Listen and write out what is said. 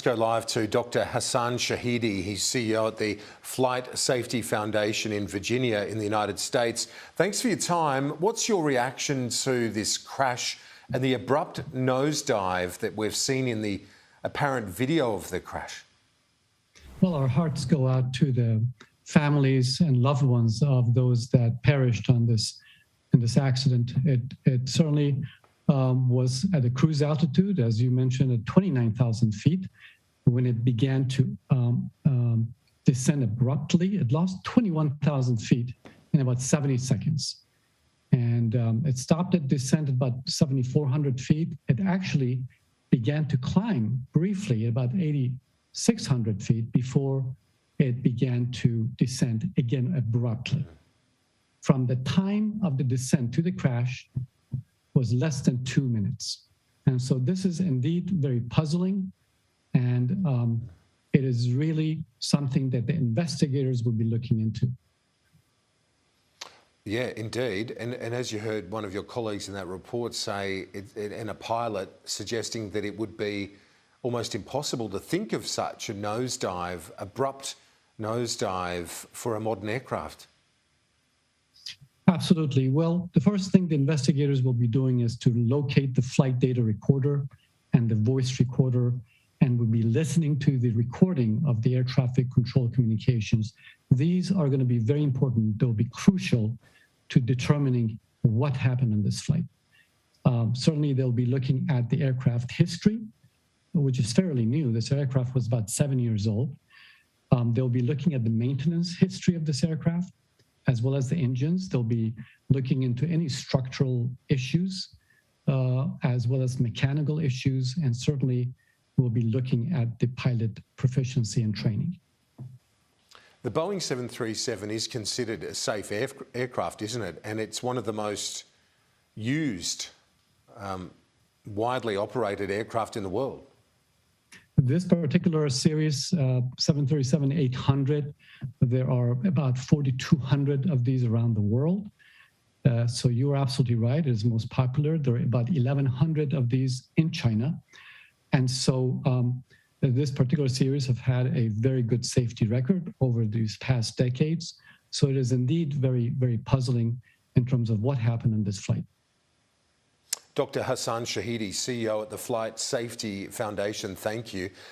Go live to Dr. Hassan Shahidi. He's CEO at the Flight Safety Foundation in Virginia in the United States. Thanks for your time. What's your reaction to this crash and the abrupt nosedive that we've seen in the apparent video of the crash? Well, our hearts go out to the families and loved ones of those that perished in this accident. It certainly was at a cruise altitude, as you mentioned, at 29,000 feet. When it began to descend abruptly, it lost 21,000 feet in about 70 seconds. And it stopped at descent at about 7,400 feet. It actually began to climb briefly at about 8,600 feet before it began to descend again abruptly. From the time of the descent to the crash was less than 2 minutes. And so this is indeed very puzzling, and it is really something that the investigators will be looking into. Yeah, indeed. And as you heard one of your colleagues in that report say, and a pilot suggesting that it would be almost impossible to think of such a nosedive, abrupt nosedive for a modern aircraft. Absolutely. Well, the first thing the investigators will be doing is to locate the flight data recorder and the voice recorder, and will be listening to the recording of the air traffic control communications. These are going to be very important. They'll be crucial to determining what happened in this flight. Certainly, they'll be looking at the aircraft history, which is fairly new. This aircraft was about 7 years old. They'll be looking at the maintenance history of this aircraft, as well as the engines. They'll be looking into any structural issues, as well as mechanical issues, and certainly we'll be looking at the pilot proficiency and training. The Boeing 737 is considered a safe aircraft, isn't it? And it's one of the most used, widely operated aircraft in the world. This particular series, 737-800, there are about 4,200 of these around the world. So you're absolutely right. It is most popular. There are about 1,100 of these in China. And so this particular series have had a very good safety record over these past decades. So it is indeed very, very puzzling in terms of what happened in this flight. Dr. Hassan Shahidi, CEO at the Flight Safety Foundation, thank you.